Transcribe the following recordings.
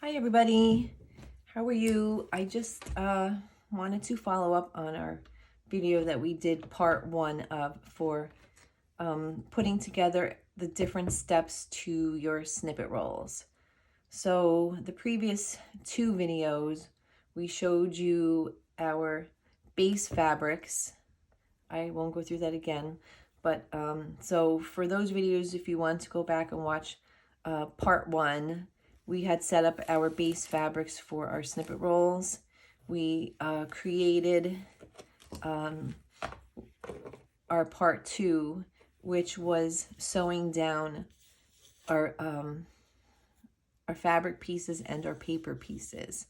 Hi everybody, how are you? I just wanted to follow up on our video that we did part one of for putting together the different steps to your snippet rolls. So the previous two videos we showed you our base fabrics. I won't go through that again, but so for those videos, if you want to go back and watch part one, we had set up our base fabrics for our snippet rolls. We created our part two, which was sewing down our fabric pieces and our paper pieces,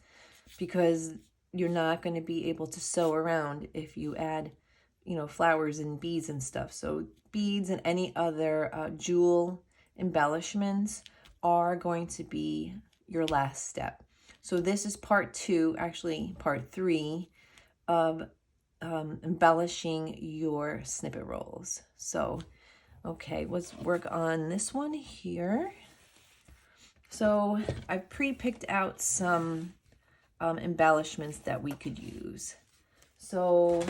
because you're not going to be able to sew around if you add, you know, flowers and beads and stuff. So beads and any other jewel embellishments are going to be your last step. So this is part two, actually part three of embellishing your snippet rolls. So, okay, let's work on this one here. So I've pre-picked out some embellishments that we could use. So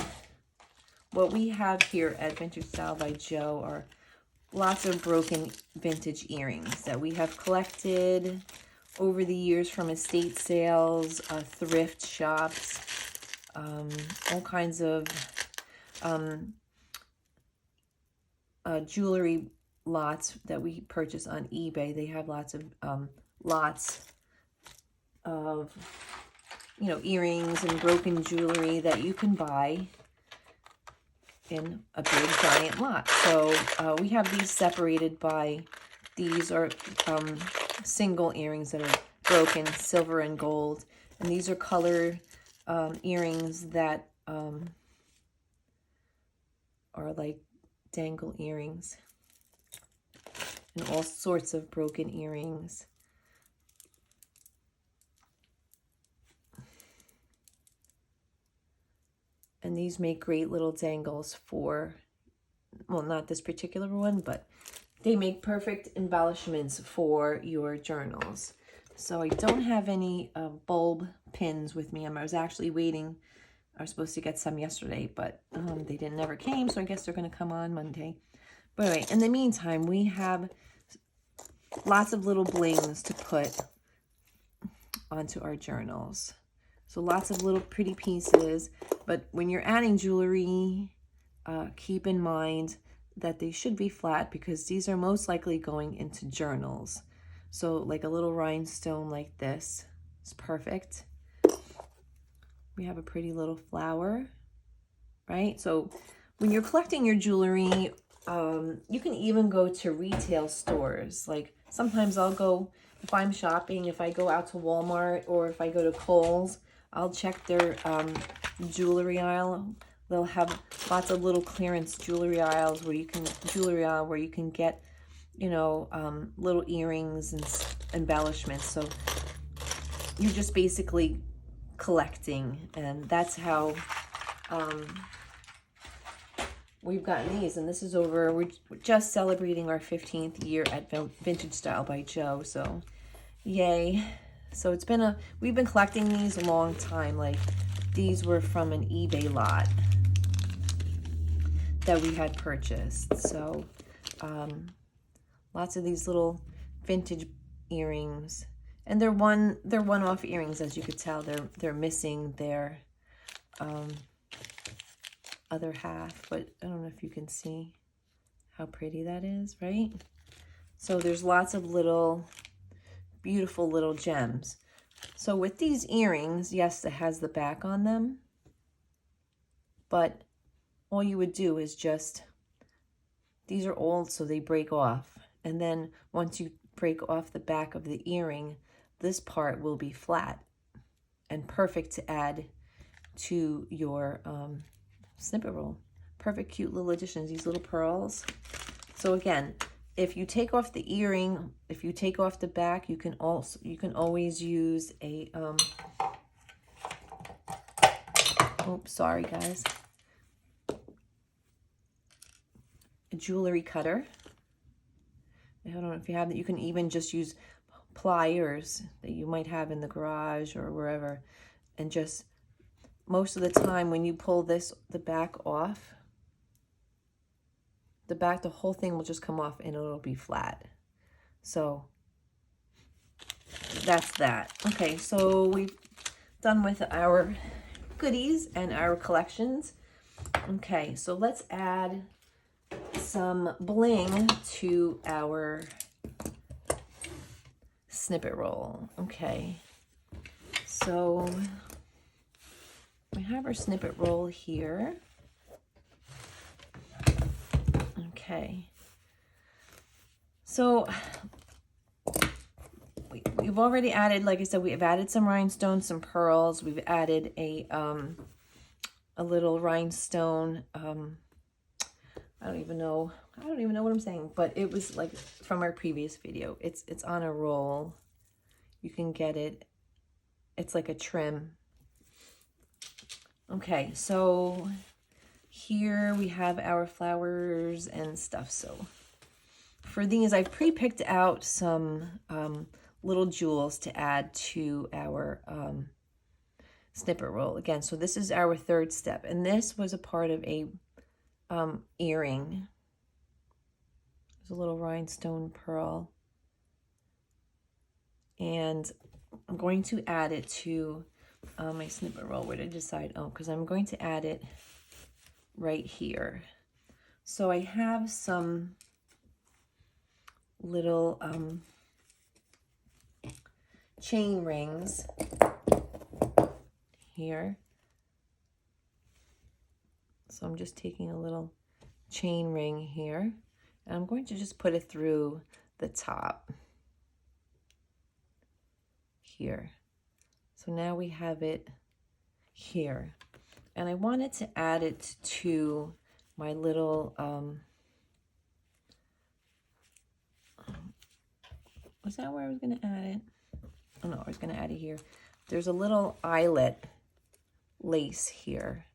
what we have here at Vintage Style by Jo are lots of broken vintage earrings that we have collected over the years from estate sales, thrift shops, all kinds of jewelry lots that we purchase on eBay. They have lots of you know, earrings and broken jewelry that you can buy in a big giant lot. So we have these separated by, these are single earrings that are broken, silver and gold, and these are color earrings that are like dangle earrings, and all sorts of broken earrings. And these make great little dangles for, well, not this particular one, but they make perfect embellishments for your journals. So I don't have any bulb pins with me. I was actually waiting. I was supposed to get some yesterday, but they never came, so I guess they're going to come on Monday. But anyway, in the meantime, we have lots of little blings to put onto our journals. So lots of little pretty pieces, but when you're adding jewelry, keep in mind that they should be flat, because these are most likely going into journals. So like a little rhinestone like this is perfect. We have a pretty little flower, right? So when you're collecting your jewelry, you can even go to retail stores. Like sometimes I'll go, if I'm shopping, if I go out to Walmart or if I go to Kohl's, I'll check their jewelry aisle. They'll have lots of little clearance jewelry aisles where you can get, you know, little earrings and embellishments. So you're just basically collecting, and that's how we've gotten these. And this is over, we're just celebrating our 15th year at Vintage Style by Jo, so yay. So it's been we've been collecting these a long time. Like these were from an eBay lot that we had purchased. So lots of these little vintage earrings, and they're one-off earrings. As you could tell, they're missing their other half, but I don't know if you can see how pretty that is, right? So there's lots of little beautiful little gems. So with these earrings, yes, it has the back on them, but all you would do is just, these are old, so they break off. And then once you break off the back of the earring, this part will be flat and perfect to add to your snippet roll. Perfect, cute little additions, these little pearls. So again, if you take off the earring, if you take off the back, you can always use a oops, sorry guys, a jewelry cutter. I don't know if you have that. You can even just use pliers that you might have in the garage or wherever, and just most of the time when you pull this, the back off, the whole thing will just come off and it'll be flat. So that's that. Okay, so we've done with our goodies and our collections. Okay, so let's add some bling to our snippet roll. Okay, so we have our snippet roll here. Okay, so we've already added, like I said, we have added some rhinestones, some pearls. We've added a little rhinestone. I don't even know what I'm saying, but it was like from our previous video. It's on a roll. You can get it. It's like a trim. Okay, so here we have our flowers and stuff. So for these, I've pre-picked out some little jewels to add to our snippet roll. Again, so this is our third step, and this was a part of a earring. There's a little rhinestone pearl, and I'm going to add it to my snippet roll. Where to decide? Oh, because I'm going to add it right here. So I have some little chain rings here. So I'm just taking a little chain ring here, and I'm going to just put it through the top here. So now we have it here, and I wanted to add it to my little was that where I was going to add it? Oh no, I was going to add it here. There's a little eyelet lace here.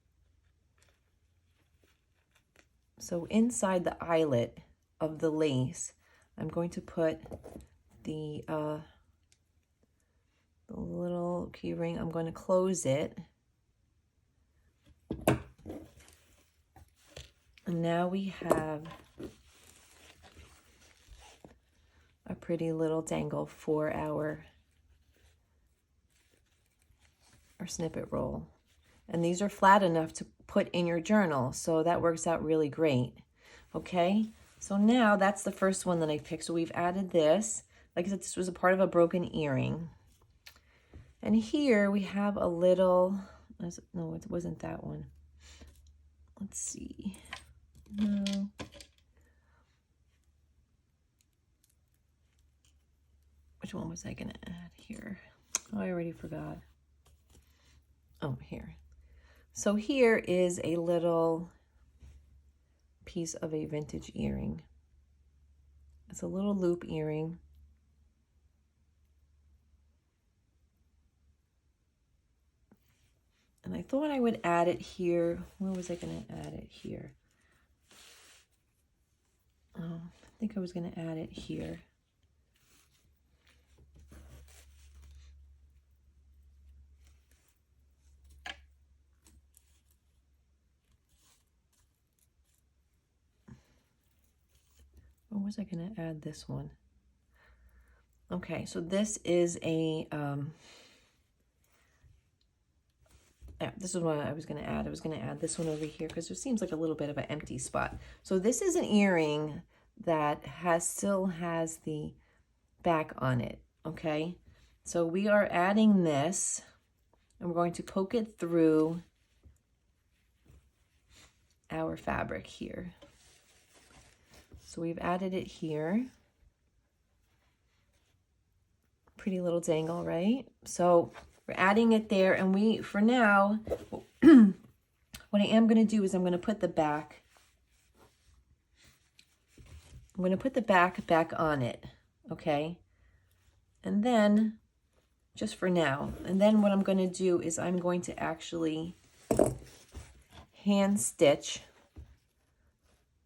So inside the eyelet of the lace, I'm going to put the little key ring. I'm going to close it. And now we have a pretty little dangle for our snippet roll. And these are flat enough to put in your journal, so that works out really great. Okay, so now that's the first one that I picked. So we've added this. Like I said, this was a part of a broken earring. And here we have a little, no, it wasn't that one. Let's see. No. Which one was I going to add here? Oh, I already forgot. Oh, here. So here is a little piece of a vintage earring. It's a little loop earring. And I thought I would add it here. Where was I going to add it here? Oh, I think I was going to add it here. Or was I going to add this one? Okay, so this is a, yeah, this is what I was going to add. I was going to add this one over here because there seems like a little bit of an empty spot. So this is an earring that still has the back on it, okay? So we are adding this, and we're going to poke it through our fabric here. So we've added it here. Pretty little dangle, right? So we're adding it there, and for now, what I am going to do is I'm going to put the back, back on it, okay? And then, just for now, and then what I'm going to do is I'm going to actually hand stitch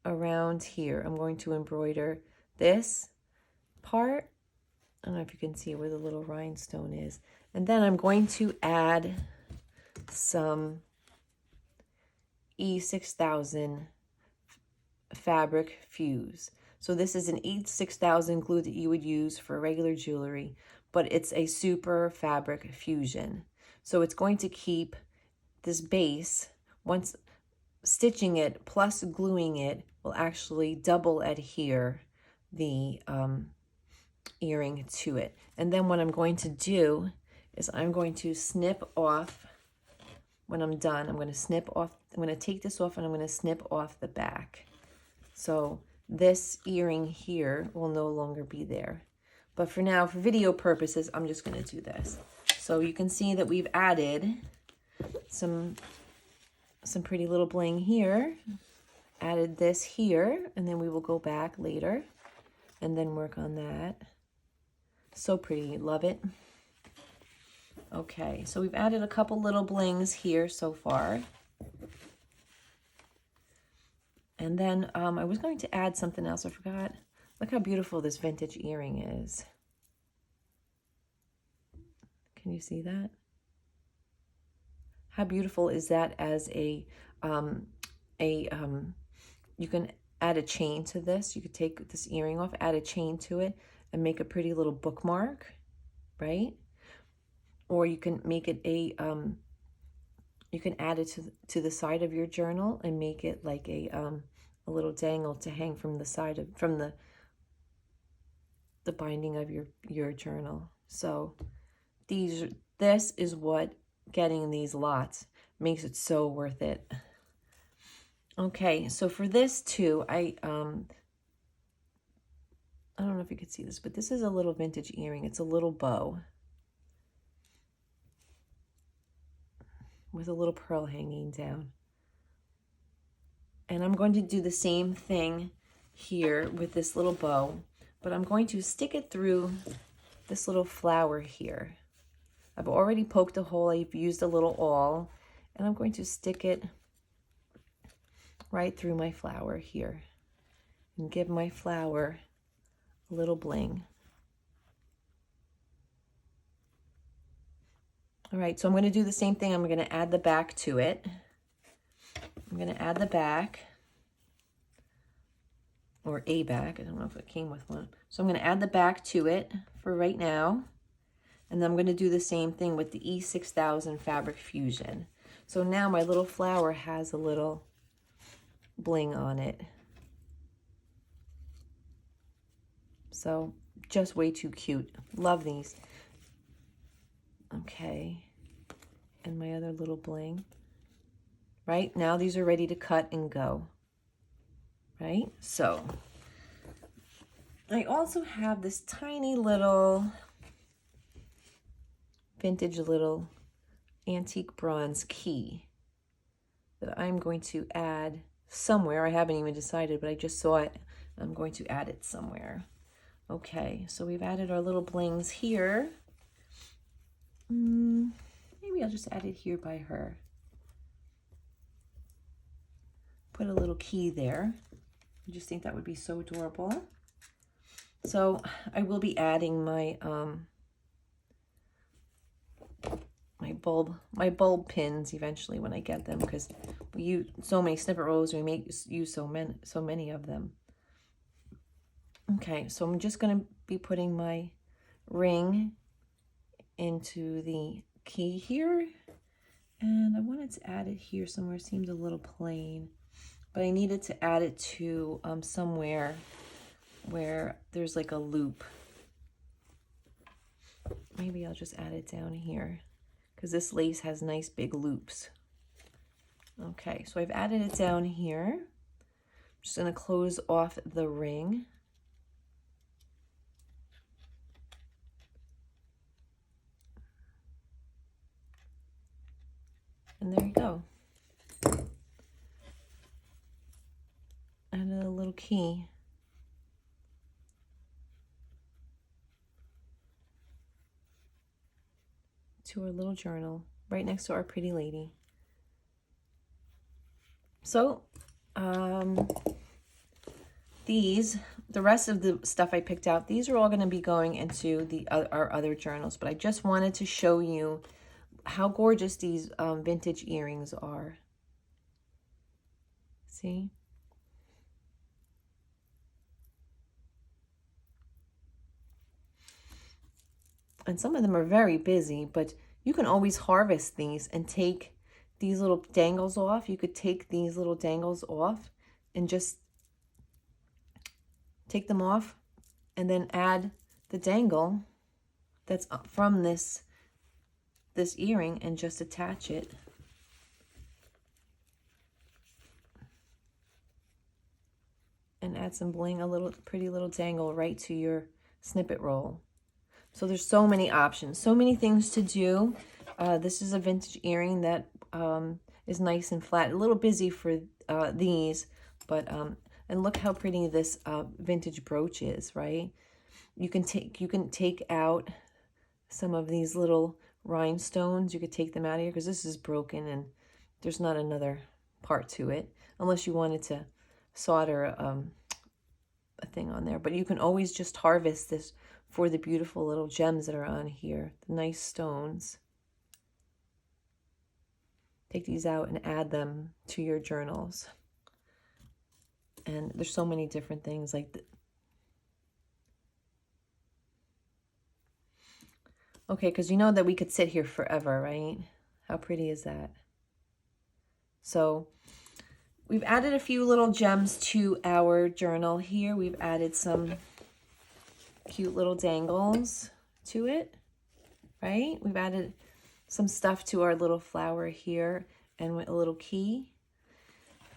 around here. I'm going to embroider this part I don't know if you can see where the little rhinestone is. And then I'm going to add some E6000 fabric fuse. So this is an E6000 glue that you would use for regular jewelry, but it's a super fabric fusion. So it's going to keep this base, once stitching it plus gluing it, will actually double adhere the earring to it. And then what I'm going to do is I'm going to snip off, when I'm done, I'm going to snip off, I'm going to take this off and I'm going to snip off the back. So this earring here will no longer be there. But for now, for video purposes, I'm just going to do this. So you can see that we've added some pretty little bling here, added this here, and then we will go back later and then work on that. So pretty, love it. Okay, so we've added a couple little blings here so far. And then I was going to add something else, I forgot. Look how beautiful this vintage earring is. Can you see that? How beautiful is that as you can add a chain to this. You could take this earring off, add a chain to it, and make a pretty little bookmark, right? Or you can make it a, you can add it to the side of your journal and make it like a little dangle to hang from the side of, from the binding of your journal. So this is what getting these lots makes it so worth it. Okay, so for this too, I don't know if you could see this, but this is a little vintage earring. It's a little bow with a little pearl hanging down. And I'm going to do the same thing here with this little bow, but I'm going to stick it through this little flower here. I've already poked a hole, I've used a little awl, and I'm going to stick it right through my flower here and give my flower a little bling. All right, so I'm going to do the same thing. I'm going to add the back to it. I'm going to add the back, or a back. I don't know if it came with one. So I'm going to add the back to it for right now. And then I'm going to do the same thing with the E6000 Fabric Fusion. So now my little flower has a little bling on it. So just way too cute. Love these. Okay. And my other little bling. Right? Now these are ready to cut and go. Right? So I also have this tiny little vintage little antique bronze key that I'm going to add somewhere. I haven't even decided, but I just saw it. I'm going to add it somewhere. Okay, so we've added our little blings here. Maybe I'll just add it here by her. Put a little key there. I just think that would be so adorable. So I will be adding my my bulb pins eventually when I get them, because we use so many snippet rows, we use so many of them. Okay, so I'm just going to be putting my ring into the key here, and I wanted to add it here somewhere. It seemed a little plain, but I needed to add it to somewhere where there's like a loop. Maybe I'll just add it down here, because this lace has nice big loops. Okay, so I've added it down here. I'm just going to close off the ring. And there you go. Added a little key. To our little journal, right next to our pretty lady. So, these the rest of the stuff I picked out, these are all going to be going into our other journals, but I just wanted to show you how gorgeous these vintage earrings are. See? And some of them are very busy, but you can always harvest these and take these little dangles off. You could take these little dangles off and just take them off and then add the dangle that's from this earring and just attach it. And add some bling, a little pretty little dangle right to your snippet roll. So there's so many options, so many things to do. This is a vintage earring that is nice and flat. A little busy for these, but and look how pretty this vintage brooch is, right? You can take out some of these little rhinestones. You could take them out of here because this is broken and there's not another part to it, unless you wanted to solder a thing on there. But you can always just harvest this for the beautiful little gems that are on here, the nice stones. Take these out and add them to your journals. And there's so many different things like okay, because you know that we could sit here forever, right? How pretty is that? So we've added a few little gems to our journal here. We've added some cute little dangles to it, right? We've added some stuff to our little flower here and a little key.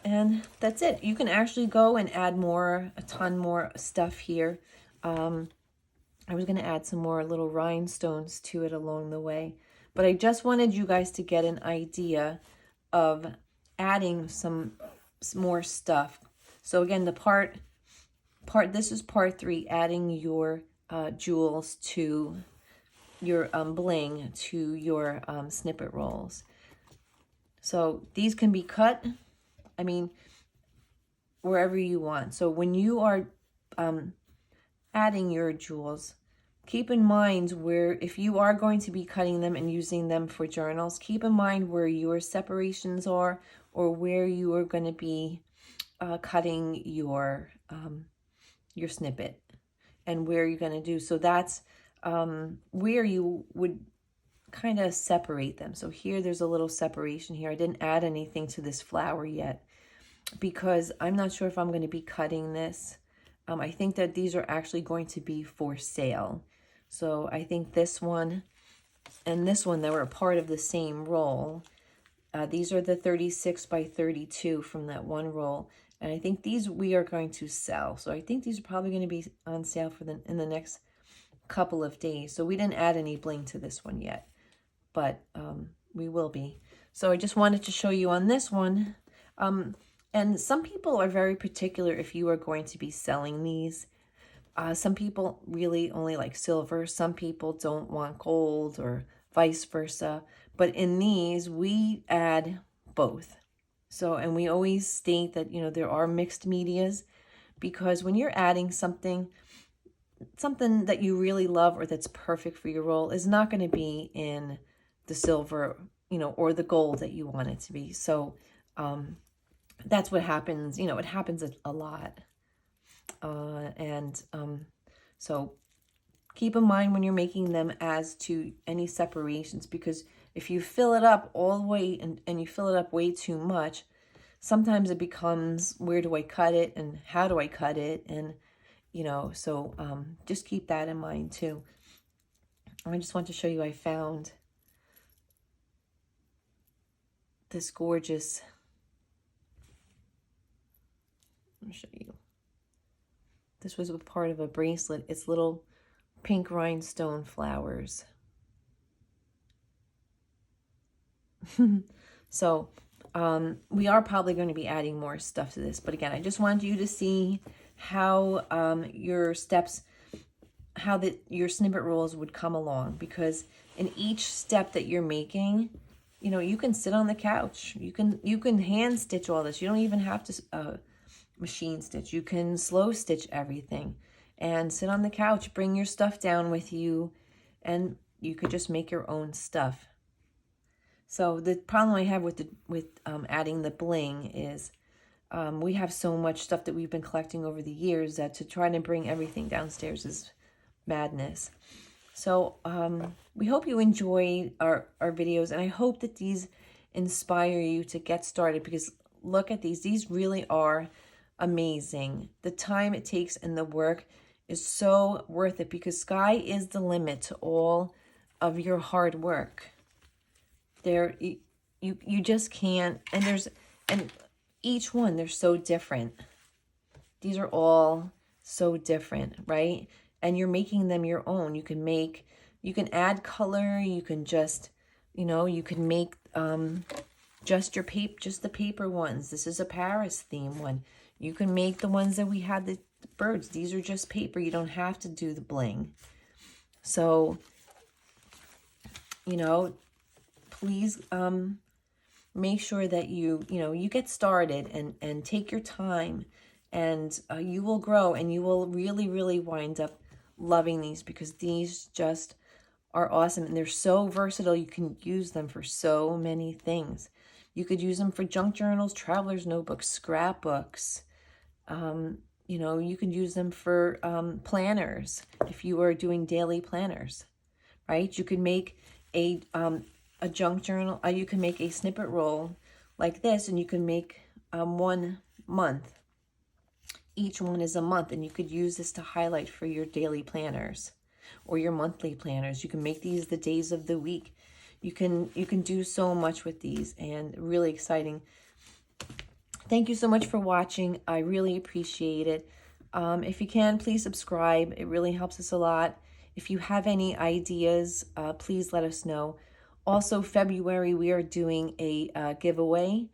And that's it. You can actually go and add a ton more stuff here. I was going to add some more little rhinestones to it along the way. But I just wanted you guys to get an idea of adding some more stuff. So again, this is part 3, adding your jewels to your bling to your snippet rolls. So these can be cut, I mean, wherever you want. So when you are adding your jewels, keep in mind where, if you are going to be cutting them and using them for journals, keep in mind where your separations are, or where you are going to be cutting your snippet and where you're going to do. So that's where you would kind of separate them. So here there's a little separation here. I didn't add anything to this flower yet because I'm not sure if I'm going to be cutting this. I think that these are actually going to be for sale. So I think this one and this one that were a part of the same roll. These are the 36 by 32 from that one roll. And I think these we are going to sell. So I think these are probably going to be on sale for in the next couple of days. So we didn't add any bling to this one yet, but we will be. So I just wanted to show you on this one. And some people are very particular if you are going to be selling these. Some people really only like silver. Some people don't want gold or vice versa. But in these, we add both. So, and we always state that, you know, there are mixed medias, because when you're adding something that you really love or that's perfect for your roll is not going to be in the silver, you know, or the gold that you want it to be. So, that's what happens, you know, it happens a lot. So keep in mind when you're making them as to any separations, because if you fill it up all the way and you fill it up way too much, sometimes it becomes, where do I cut it and how do I cut it? And, you know, so just keep that in mind too. I just want to show you, I found this gorgeous, let me show you. This was a part of a bracelet. It's little pink rhinestone flowers. So we are probably going to be adding more stuff to this. But again, I just wanted you to see how your steps, how your snippet rolls would come along. Because in each step that you're making, you know, you can sit on the couch. You can hand stitch all this. You don't even have to machine stitch. You can slow stitch everything and sit on the couch, bring your stuff down with you, and you could just make your own stuff. So the problem I have with adding the bling is we have so much stuff that we've been collecting over the years that to try to bring everything downstairs is madness. So we hope you enjoy our videos, and I hope that these inspire you to get started, because look at these. These really are amazing. The time it takes and the work is so worth it, because sky is the limit to all of your hard work. There, you just can't, and each one, they're so different. These are all so different, right? And you're making them your own. You can add color. You can just, you can make just the paper ones. This is a Paris theme one. You can make the ones that we had, the birds. These are just paper. You don't have to do the bling. So, please make sure that you get started and take your time, and you will grow, and you will really, really wind up loving these, because these just are awesome, and they're so versatile. You can use them for so many things. You could use them for junk journals, traveler's notebooks, scrapbooks. You can use them for planners if you are doing daily planners, right? You could make a junk journal. You can make a snippet roll like this, and you can make 1 month. Each one is a month, and you could use this to highlight for your daily planners or your monthly planners. You can make these the days of the week. You can do so much with these, and really exciting. Thank you so much for watching. I really appreciate it. If you can, please subscribe. It really helps us a lot. If you have any ideas, please let us know. Also, February, we are doing a giveaway.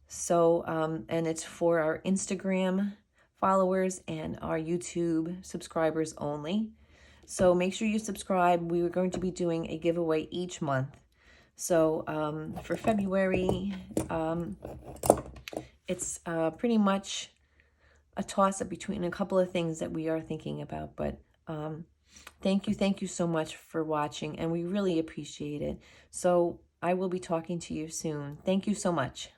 So, and it's for our Instagram followers and our YouTube subscribers only. So make sure you subscribe. We are going to be doing a giveaway each month. So for February, it's pretty much a toss-up between a couple of things that we are thinking about. But thank you so much for watching, and we really appreciate it. So I will be talking to you soon. Thank you so much.